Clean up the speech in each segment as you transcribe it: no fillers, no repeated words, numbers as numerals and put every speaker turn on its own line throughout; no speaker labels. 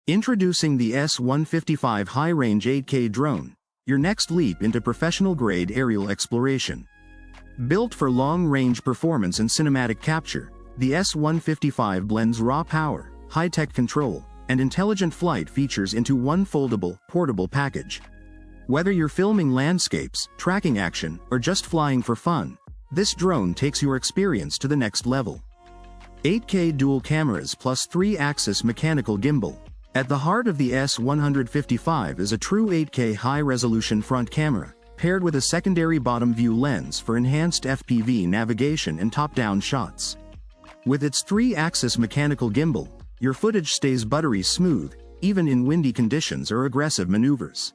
Introducing the S155 High-Range 8K drone, your next leap into professional-grade aerial exploration. Built for long-range performance and cinematic capture, the S155 blends raw power, high-tech control, and intelligent flight features into one foldable, portable package. Whether you're filming landscapes, tracking action, or just flying for fun, this drone takes your experience to the next level. 8K dual cameras plus 3-axis mechanical gimbal. At the heart of the S155 is a true 8K high-resolution front camera, paired with a secondary bottom-view lens for enhanced FPV navigation and top-down shots. With its 3-axis mechanical gimbal, your footage stays buttery smooth, even in windy conditions or aggressive maneuvers.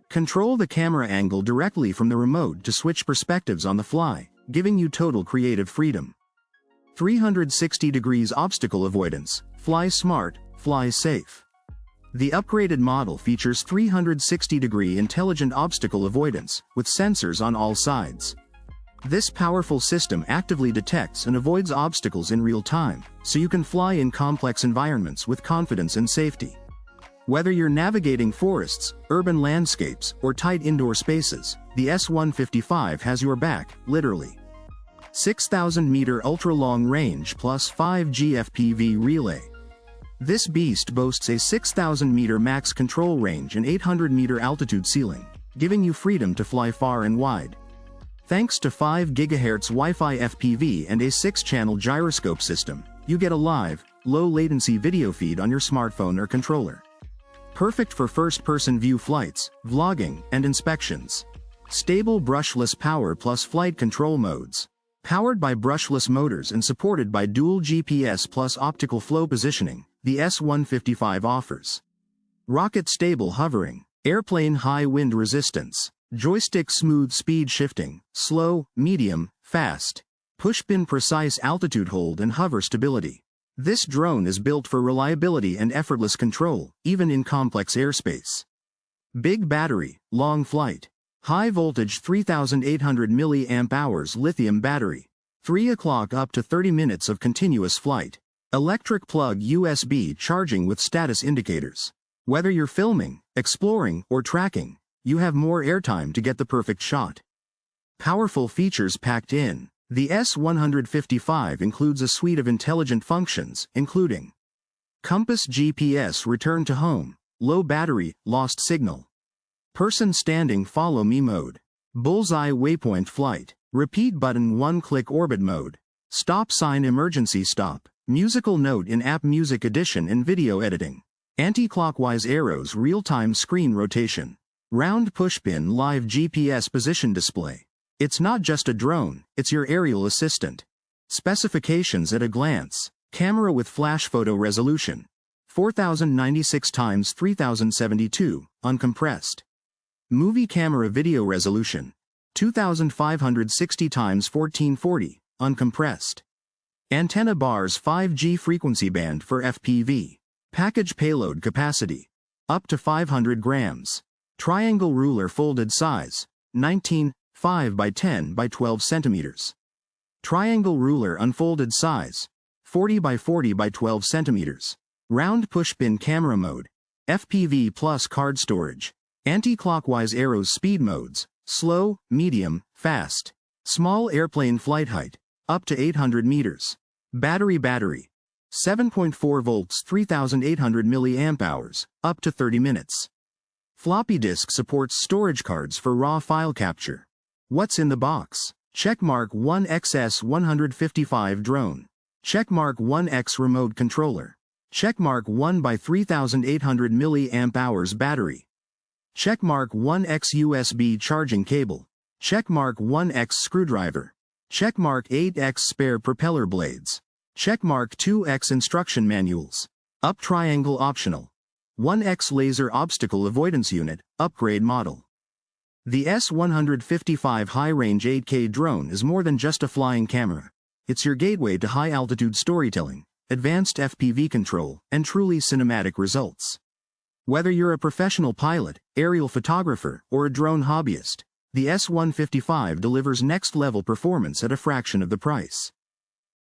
Control the camera angle directly from the remote to switch perspectives on the fly, giving you total creative freedom. 360 degrees obstacle avoidance. Fly smart, fly safe. The upgraded model features 360-degree intelligent obstacle avoidance, with sensors on all sides. This powerful system actively detects and avoids obstacles in real time, so you can fly in complex environments with confidence and safety. Whether you're navigating forests, urban landscapes, or tight indoor spaces, the S155 has your back, literally. 6,000-meter ultra-long range plus 5G FPV relay. This beast boasts a 6,000-meter max control range and 800-meter altitude ceiling, giving you freedom to fly far and wide. Thanks to 5 GHz Wi-Fi FPV and a 6-channel gyroscope system, you get a live, low-latency video feed on your smartphone or controller. Perfect for first-person view flights, vlogging, and inspections. Stable brushless power plus flight control modes. Powered by brushless motors and supported by dual GPS plus optical flow positioning, the S155 offers rocket-stable hovering, airplane high wind resistance, joystick smooth speed shifting, slow, medium, fast, push-pin precise altitude hold and hover stability. This drone is built for reliability and effortless control, even in complex airspace. Big battery, long flight. High voltage 3,800 mAh lithium battery. 3 o'clock up to 30 minutes of continuous flight. Electric plug USB charging with status indicators. Whether you're filming, exploring, or tracking, you have more airtime to get the perfect shot. Powerful features packed in. The S155 includes a suite of intelligent functions, including compass GPS return to home, low battery, lost signal. Person standing follow me mode. Bullseye waypoint flight. Repeat button one-click orbit mode. Stop sign emergency stop. Musical note in-app music edition and video editing. Anti-clockwise arrows real-time screen rotation. Round pushpin live GPS position display. It's not just a drone, it's your aerial assistant. Specifications at a glance. Camera with flash photo resolution. 4096 x 3072, uncompressed. Movie camera video resolution. 2560 x 1440, uncompressed. Antenna bars 5G frequency band for FPV. Package payload capacity. Up to 500 grams. Triangle ruler folded size. 19.5 by 10 by 12 centimeters. Triangle ruler unfolded size. 40 by 40 by 12 centimeters. Round pushpin camera mode. FPV plus card storage. Anti-clockwise arrows speed modes. Slow, medium, fast. Small airplane flight height. Up to 800 meters. Battery. 7.4 volts 3,800 mAh, up to 30 minutes. Floppy disk supports storage cards for raw file capture. What's in the box? Checkmark 1X S155 drone. Checkmark 1X remote controller. Checkmark 1 by 3,800 mAh battery. Checkmark 1X USB charging cable. Checkmark 1X screwdriver. Checkmark 8X spare propeller blades. Checkmark 2X instruction manuals. Up triangle optional. 1X laser obstacle avoidance unit, upgrade model. The S155 High-Range 8K drone is more than just a flying camera. It's your gateway to high-altitude storytelling, advanced FPV control, and truly cinematic results. Whether you're a professional pilot, aerial photographer, or a drone hobbyist, the S155 delivers next-level performance at a fraction of the price.